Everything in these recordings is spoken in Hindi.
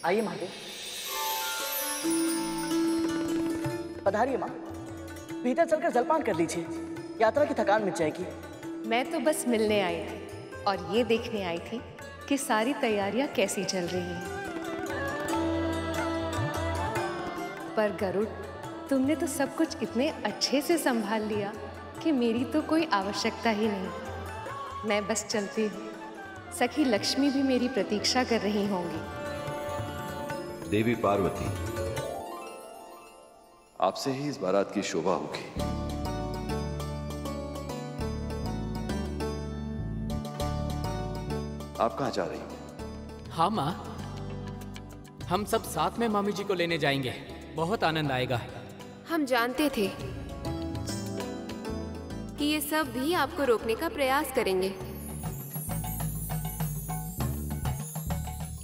आइए महादेव, पधारिए माँ। भीतर चलकर जलपान कर लीजिए, यात्रा की थकान मिट जाएगी। मैं तो बस मिलने आई थी और ये देखने आई थी कि सारी तैयारियां कैसी चल रही हैं। पर गरुड़, तुमने तो सब कुछ इतने अच्छे से संभाल लिया कि मेरी तो कोई आवश्यकता ही नहीं। मैं बस चलती हूँ। सखी लक्ष्मी भी मेरी प्रतीक्षा कर रही होंगी। देवी पार्वती, आपसे ही इस बारात की शोभा होगी। आप कहाँ जा रही हैं? हाँ माँ, हम सब साथ में मामी जी को लेने जाएंगे। बहुत आनंद आएगा। हम जानते थे कि ये सब भी आपको रोकने का प्रयास करेंगे,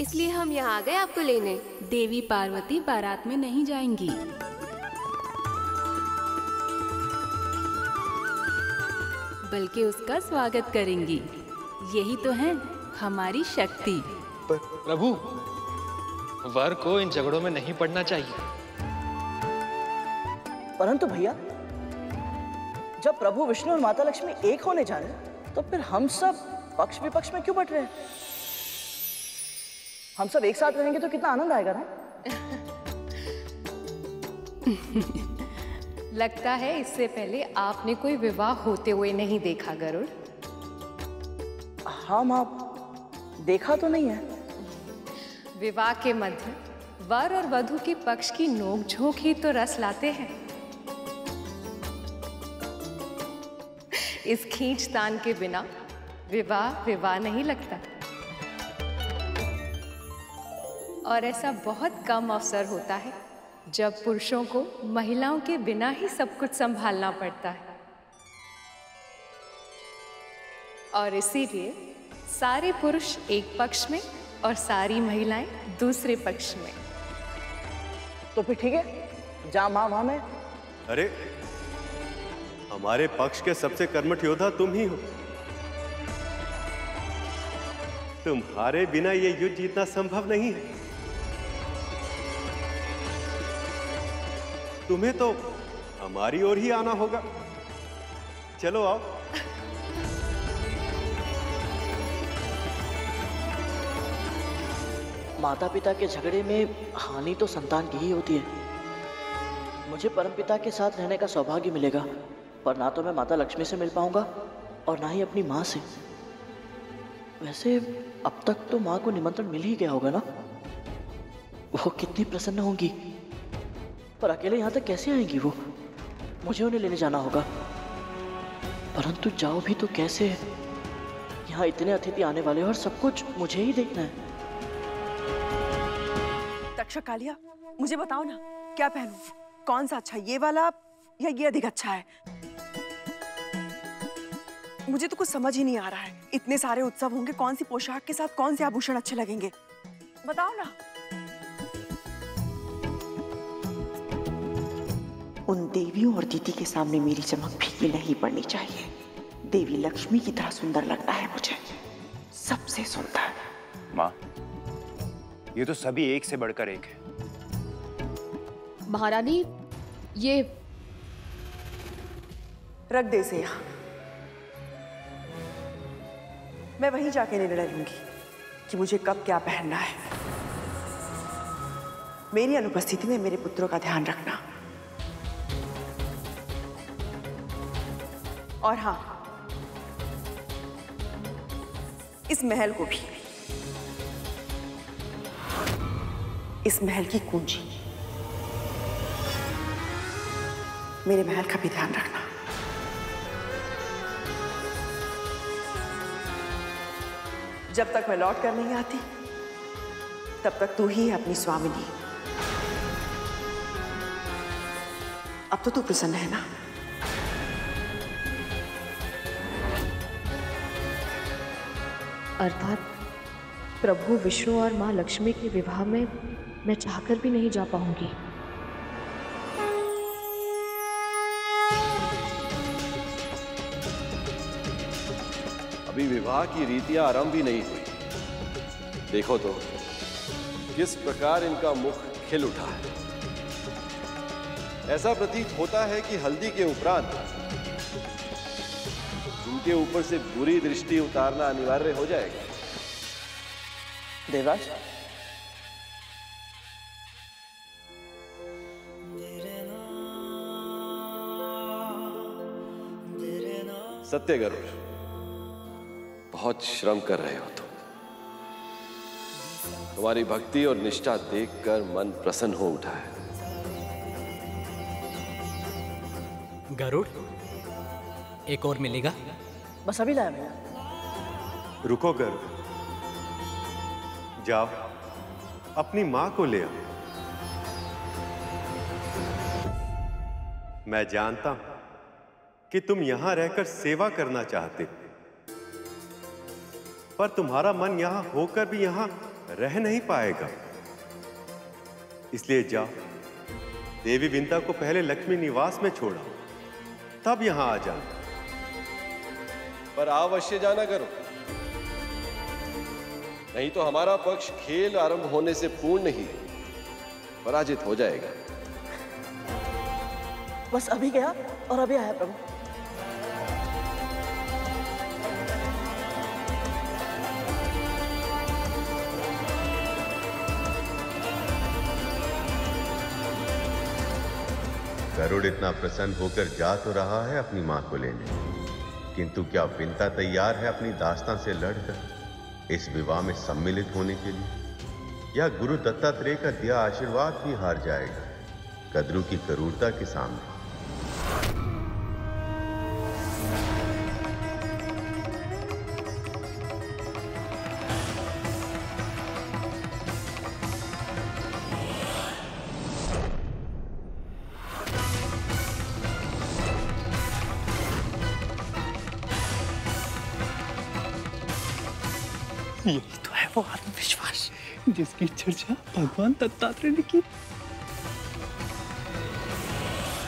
इसलिए हम यहाँ आ गए आपको लेने। देवी पार्वती बारात में नहीं जाएंगी, बल्कि उसका स्वागत करेंगी। यही तो है हमारी शक्ति। पर प्रभु, वर को इन झगड़ों में नहीं पड़ना चाहिए। परंतु भैया, जब प्रभु विष्णु और माता लक्ष्मी एक होने जा रहे हैं, तो फिर हम सब पक्ष विपक्ष में क्यों बट रहे हैं? हम सब एक साथ रहेंगे तो कितना आनंद आएगा ना? लगता है इससे पहले आपने कोई विवाह होते हुए नहीं देखा गरुड़। हाँ माँ, देखा तो नहीं है। विवाह के मध्य वर और वधू के पक्ष की नोकझोंक ही तो रस लाते हैं। इस खींचतान के बिना विवाह नहीं लगता। और ऐसा बहुत कम अवसर होता है जब पुरुषों को महिलाओं के बिना ही सब कुछ संभालना पड़ता है। और इसीलिए सारे पुरुष एक पक्ष में और सारी महिलाएं दूसरे पक्ष में। तो फिर ठीक है, जा माँ वहां में। अरे, हमारे पक्ष के सबसे कर्मठ योद्धा तुम ही हो। तुम्हारे बिना ये युद्ध जीतना संभव नहीं है। तुम्हें तो हमारी ओर ही आना होगा। चलो आओ। माता पिता के झगड़े में हानि तो संतान की ही होती है। मुझे परमपिता के साथ रहने का सौभाग्य मिलेगा, पर ना तो मैं माता लक्ष्मी से मिल पाऊंगा और ना ही अपनी माँ से। वैसे अब तक तो माँ को निमंत्रण मिल ही गया होगा ना? वो कितनी प्रसन्न होंगी। पर अकेले यहाँ तक कैसे आएंगी वो? मुझे उन्हें लेने जाना होगा। परंतु जाओ भी तो कैसे? यहाँ इतने अतिथि आने वाले हैं और सब कुछ मुझे ही देखना है। तक्षकालिया, मुझे बताओ ना, क्या पहनूं? कौन सा अच्छा, ये वाला या ये अधिक अच्छा है? मुझे तो कुछ समझ ही नहीं आ रहा है। इतने सारे उत्सव होंगे, कौन सी पोशाक के साथ कौन से आभूषण अच्छे लगेंगे? बताओ ना। उन देवियों और दीदी के सामने मेरी चमक फीकी नहीं पड़नी चाहिए। देवी लक्ष्मी की तरह सुंदर लगना है मुझे, सबसे सुंदर। माँ, ये तो सभी एक से बढ़कर एक है। महारानी, ये रख दे इसे यहाँ। मैं वहीं जाके निर्णय लूंगी कि मुझे कब क्या पहनना है। मेरी अनुपस्थिति में मेरे पुत्रों का ध्यान रखना। और हाँ, इस महल को भी, इस महल की कुंजी, मेरे महल का भी ध्यान रखना। जब तक मैं लौट कर नहीं आती, तब तक तू ही है अपनी स्वामिनी। अब तो तू प्रसन्न है ना? अर्थात प्रभु विष्णु और माँ लक्ष्मी के विवाह में मैं चाहकर भी नहीं जा पाऊंगी। अभी विवाह की रीतियां आरंभ भी नहीं हुई। देखो तो, किस प्रकार इनका मुख खिल उठा है। ऐसा प्रतीत होता है कि हल्दी के उपरांत इनके ऊपर से बुरी दृष्टि उतारना अनिवार्य हो जाएगा। देवराज, सत्य गरुड़, बहुत श्रम कर रहे हो तुम। तुम्हारी भक्ति और निष्ठा देखकर मन प्रसन्न हो उठा है। गरुड़, एक और मिलेगा? बस अभी लाया भैया। रुको गरुड़, जाओ अपनी मां को ले आओ। मैं जानता हूं कि तुम यहां रहकर सेवा करना चाहते हो, पर तुम्हारा मन यहां होकर भी यहां रह नहीं पाएगा। इसलिए जाओ, देवी विंता को पहले लक्ष्मी निवास में छोड़ा, तब यहां आ जाओ। पर अवश्य जाना करो, नहीं तो हमारा पक्ष खेल आरंभ होने से पूर्ण ही पराजित हो जाएगा। बस अभी गया और अभी आया प्रभु। गरुड़ इतना प्रसन्न होकर जा तो रहा है अपनी मां को लेने, किंतु क्या विंता तैयार है अपनी दास्तां से लड़कर इस विवाह में सम्मिलित होने के लिए, या गुरु दत्तात्रेय का दिया आशीर्वाद भी हार जाएगा कद्रू की क्रूरता के सामने? यही तो है वो आत्मविश्वास जिसकी चर्चा भगवान दत्तात्रेय ने की।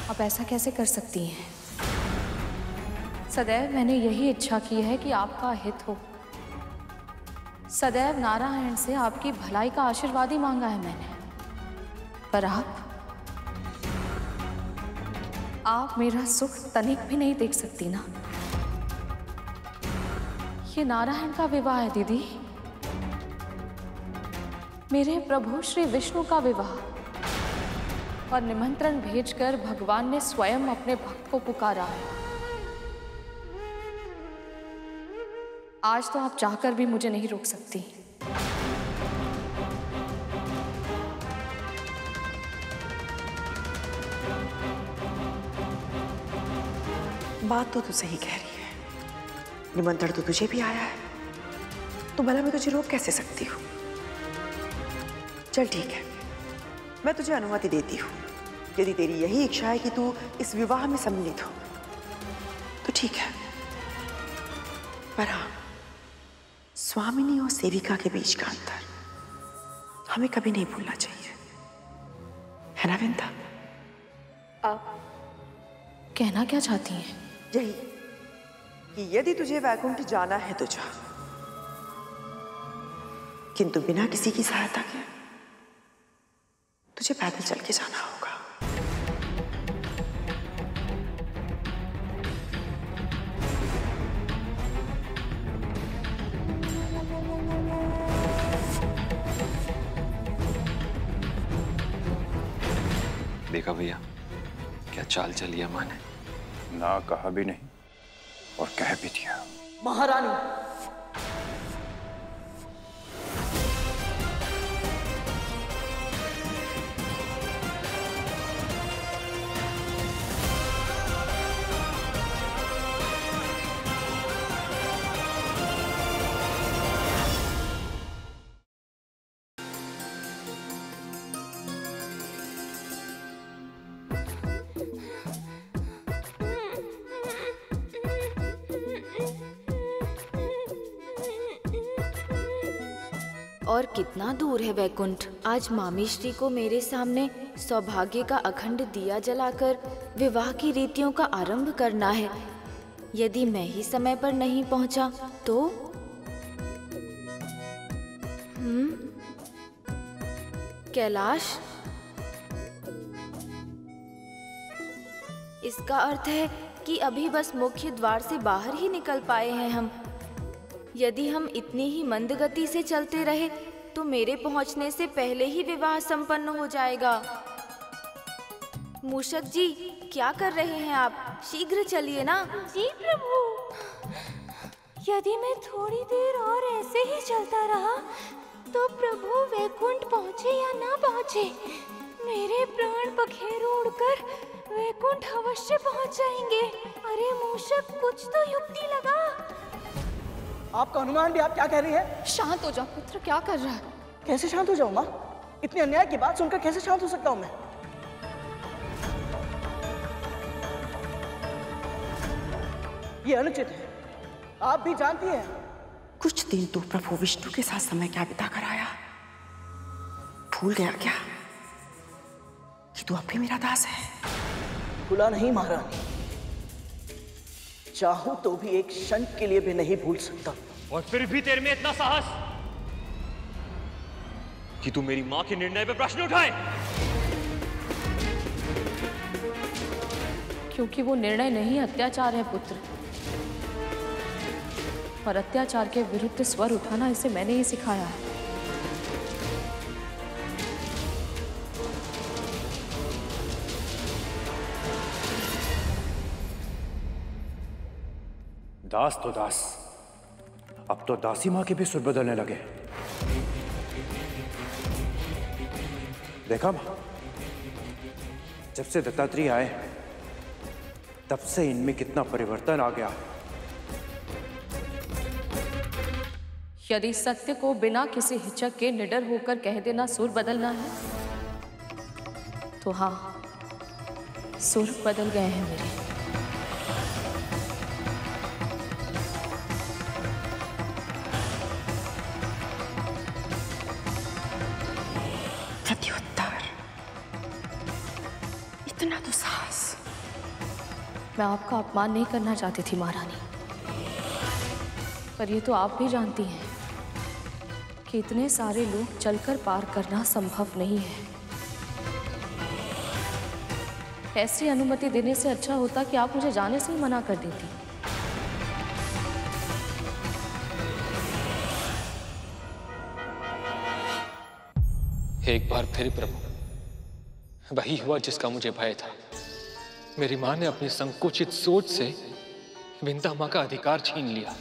आप ऐसा कैसे कर सकती हैं? सदैव मैंने यही इच्छा की है कि आपका हित हो। सदैव नारायण से आपकी भलाई का आशीर्वाद ही मांगा है मैंने, पर आप मेरा सुख तनिक भी नहीं देख सकती ना। ये नारायण का विवाह है दीदी, मेरे प्रभु श्री विष्णु का विवाह, और निमंत्रण भेजकर भगवान ने स्वयं अपने भक्त को पुकारा है। आज तो आप चाहकर भी मुझे नहीं रोक सकती। बात तो तू सही कह रही है, निमंत्रण तो तुझे भी आया है, तो भला मैं तुझे रोक कैसे सकती हूँ? चल ठीक है, मैं तुझे अनुमति देती हूँ। यदि तेरी यही इच्छा है कि तू इस विवाह में सम्मिलित हो तो ठीक है, पर हाँ, स्वामिनी और सेविका के बीच का अंतर हमें कभी नहीं भूलना चाहिए, है ना विंता? आप कहना क्या चाहती हैं? यही कि यदि तुझे वैकुंठ जाना है तो जा, किंतु बिना किसी की सहायता के तुझे पैदल चल के जाना होगा। देखा भैया, क्या चाल चली है मां ने? ना कहा भी नहीं और कह भी दिया। महारानी, और कितना दूर है वैकुंठ। आज मामी श्री को मेरे सामने सौभाग्य का अखंड दिया जलाकर विवाह की रीतियों का आरंभ करना है। यदि मैं ही समय पर नहीं पहुंचा तो कैलाश, इसका अर्थ है कि अभी बस मुख्य द्वार से बाहर ही निकल पाए हैं हम। यदि हम इतनी ही मंद गति से चलते रहे तो मेरे पहुंचने से पहले ही विवाह संपन्न हो जाएगा। मूषक जी, क्या कर रहे हैं आप? शीघ्र चलिए ना। जी प्रभु। यदि मैं थोड़ी देर और ऐसे ही चलता रहा तो प्रभु वैकुंठ पहुँचे या ना पहुँचे, मेरे प्राण पखेरु उड़कर वैकुंठ अवश्य पहुँच जाएंगे। अरे मूषक, कुछ तो युक्ति लगा। आपका अनुमान भी आप क्या कह रही है? शांत हो जाओ पुत्र, क्या कर रहा है? कैसे शांत हो जाऊं माँ? इतनी अन्याय की बात सुनकर कैसे शांत हो सकता हूँ मैं? ये अनुचित है, आप भी जानती हैं। कुछ दिन तू प्रभु विष्णु के साथ समय क्या बिता कर आया? भूल गया क्या कि तू अब भी मेरा दास है? भूला नहीं महारानी, चाहूं तो भी एक क्षण के लिए भी नहीं भूल सकता। और फिर भी तेरे में इतना साहस कि तू मेरी मां के निर्णय पे प्रश्न उठाए? क्योंकि वो निर्णय नहीं, अत्याचार है पुत्र। और अत्याचार के विरुद्ध स्वर उठाना इसे मैंने ही सिखाया है। दास तो दास, अब तो दासी माँ के भी सुर बदलने लगे। देखा माँ, जब से दत्तात्रेय आए तब से इनमें कितना परिवर्तन आ गया। यदि सत्य को बिना किसी हिचक के निडर होकर कह देना सुर बदलना है तो हाँ, सुर बदल गए हैं मेरे। प्रत्युत्तर, इतना तो साहस। मैं आपका अपमान नहीं करना चाहती थी महारानी, पर ये तो आप भी जानती हैं कि इतने सारे लोग चलकर पार करना संभव नहीं है। ऐसी अनुमति देने से अच्छा होता कि आप मुझे जाने से ही मना कर देती। एक बार फिर प्रभु, वही हुआ जिसका मुझे भय था। मेरी मां ने अपनी संकुचित सोच से विंता मां का अधिकार छीन लिया।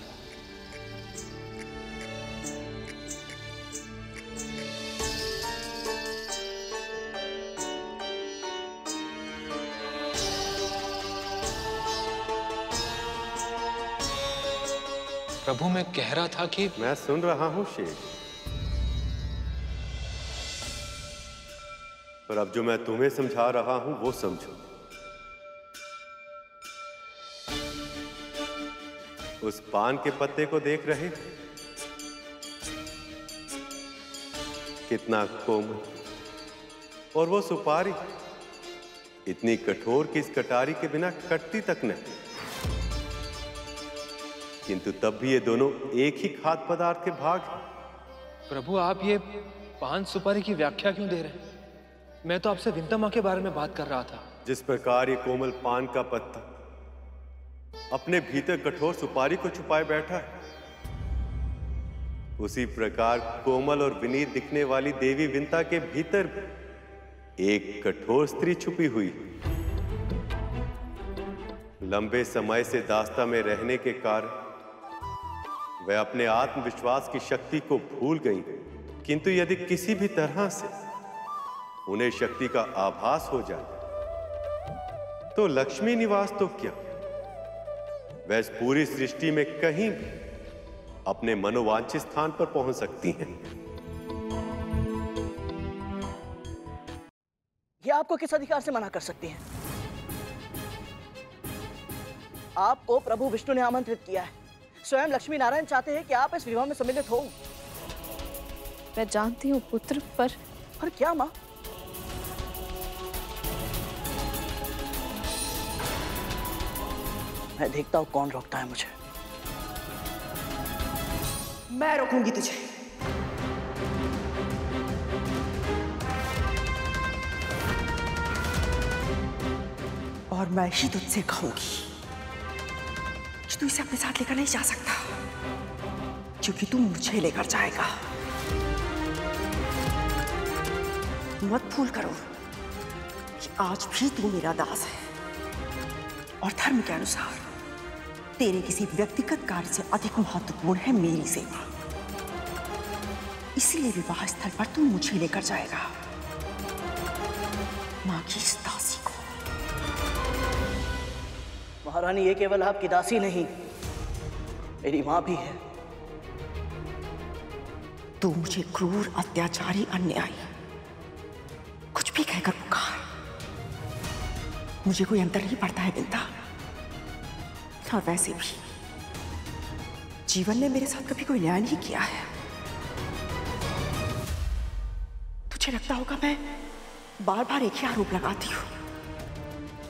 प्रभु, मैं कह रहा था कि मैं सुन रहा हूं शेष, पर अब जो मैं तुम्हें समझा रहा हूं वो समझो। उस पान के पत्ते को देख रहे, कितना कोमल, और वो सुपारी इतनी कठोर कि इस कटारी के बिना कटती तक नहीं। किंतु तब भी ये दोनों एक ही खाद्य पदार्थ के भाग हैं। प्रभु, आप ये पान सुपारी की व्याख्या क्यों दे रहे हैं? मैं तो आपसे विंता मां के बारे में बात कर रहा था। जिस प्रकार ये कोमल पान का पत्ता अपने भीतर कठोर सुपारी को छुपाए बैठा है, उसी प्रकार कोमल और विनीत दिखने वाली देवी विंता के भीतर एक कठोर स्त्री छुपी हुई। लंबे समय से दास्ता में रहने के कारण वह अपने आत्मविश्वास की शक्ति को भूल गई, किंतु यदि किसी भी तरह से उन्हें शक्ति का आभास हो जाए तो लक्ष्मी निवास तो क्या, वह इस पूरी सृष्टि में कहीं भी अपने मनोवांछित स्थान पर पहुंच सकती हैं। ये आपको किस अधिकार से मना कर सकती हैं? आपको प्रभु विष्णु ने आमंत्रित किया है। स्वयं लक्ष्मी नारायण चाहते हैं कि आप इस विवाह में सम्मिलित हो। मैं जानती हूँ पुत्र, पर क्या माँ? मैं देखता हूँ कौन रोकता है मुझे। मैं रोकूंगी तुझे। और मैं ही तुझसे कहूंगी कि तू इसे अपने साथ लेकर नहीं जा सकता, क्योंकि तू मुझे लेकर जाएगा। मत भूल करो कि आज भी तू मेरा दास है और धर्म के अनुसार तेरे किसी व्यक्तिगत कार्य से अधिक महत्वपूर्ण है मेरी सेवा। इसीलिए विवाह स्थल पर तू मुझे लेकर जाएगा, मां की इस दासी को। महारानी, ये केवल आपकी दासी नहीं, मेरी मां भी है। तू मुझे क्रूर, अत्याचारी, अन्यायी कुछ भी कहकर पुकार, मुझे कोई अंतर नहीं पड़ता है बिंदा। और वैसे भी जीवन ने मेरे साथ कभी कोई न्याय नहीं किया है। तुझे लगता होगा मैं बार बार एक ही आरोप लगाती हूं,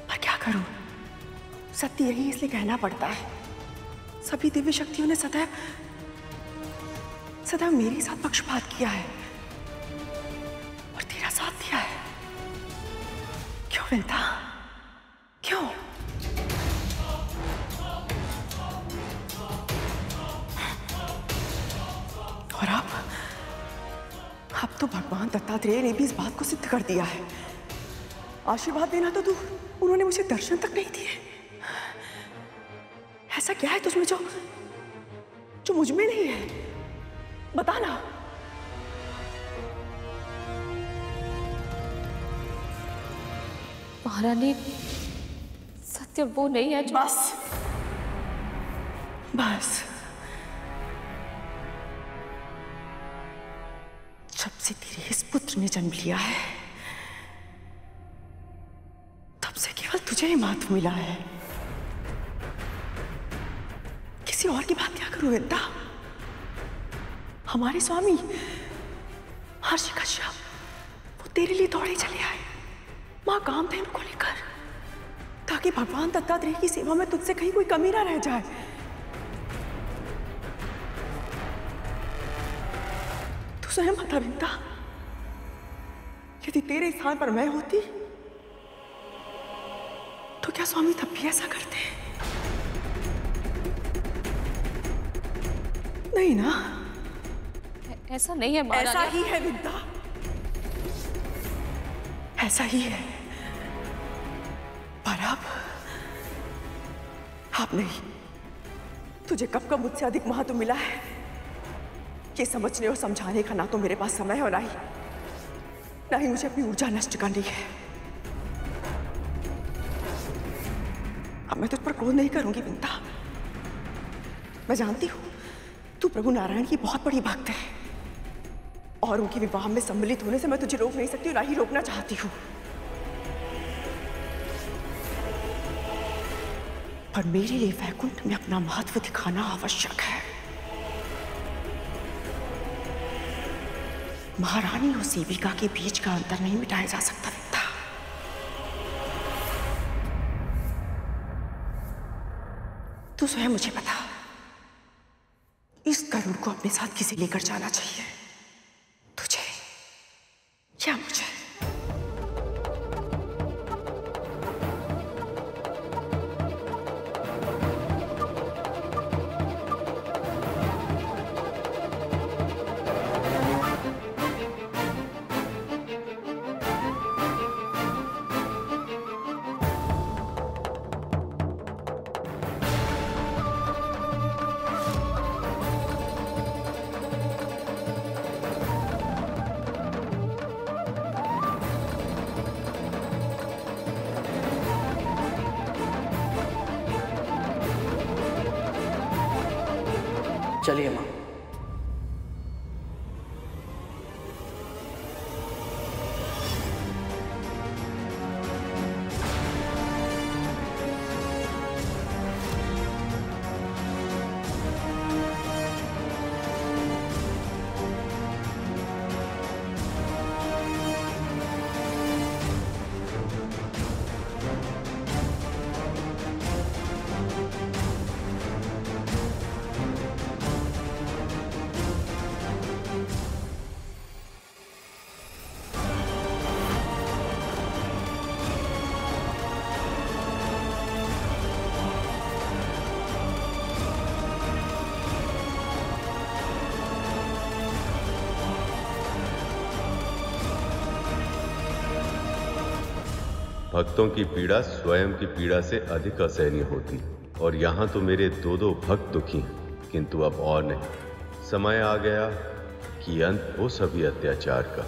पर क्या करूं, सत्य यही इसलिए कहना पड़ता है। सभी दिव्य शक्तियों ने सदैव मेरे साथ पक्षपात किया है और तेरा साथ दिया है। क्यों विंदा, क्यों? और अब तो भगवान दत्तात्रेय ने भी इस बात को सिद्ध कर दिया है। आशीर्वाद देना तो दूर, उन्होंने मुझे दर्शन तक नहीं दिए। ऐसा क्या है तुझमें जो मुझ में नहीं है? बताना। महारानी, सत्य वो नहीं है जो... बस जब से तेरे इस पुत्र ने जन्म लिया है, तब से केवल तुझे ही महत्व मिला है। किसी और की बात क्या करूं विंदा? हमारे स्वामी महर्षि कश्यप, वो तेरे लिए दौड़े चले आए मां कामधेनु को लेकर, ताकि भगवान दत्तात्रेय की सेवा में तुझसे कहीं कोई कमी ना रह जाए। तू स्वयं बता विंदा, यदि तेरे स्थान पर मैं होती तो क्या स्वामी तब भी ऐसा करते? नहीं ना? ऐसा नहीं है महारानी। ऐसा ही है विंदा, ऐसा ही है। पर अब नहीं। तुझे कब कब मुझसे अधिक महत्व मिला है, ये समझने और समझाने का ना तो मेरे पास समय है और ना ही मुझे अपनी ऊर्जा नष्ट करनी है। अब मैं तुझ पर क्रोध नहीं करूंगी विंदा। मैं जानती हूं तू प्रभु नारायण की बहुत बड़ी भक्त है और उनके विवाह में सम्मिलित होने से मैं तुझे रोक नहीं सकती और ना ही रोकना चाहती हूं। पर मेरे लिए वैकुंठ में अपना महत्व दिखाना आवश्यक है। महारानी और सेविका के बीच का अंतर नहीं मिटाया जा सकता विंदा। तू स्वयं मुझे बता, इस गरुड़ को अपने साथ किसे लेकर जाना चाहिए, तुझे या मुझे? चलिए मां। भक्तों की पीड़ा स्वयं की पीड़ा से अधिक असहनीय होती, और यहाँ तो मेरे दो भक्त दुखी हैं, किंतु अब और नहीं। समय आ गया कि अंत हो सभी अत्याचार का।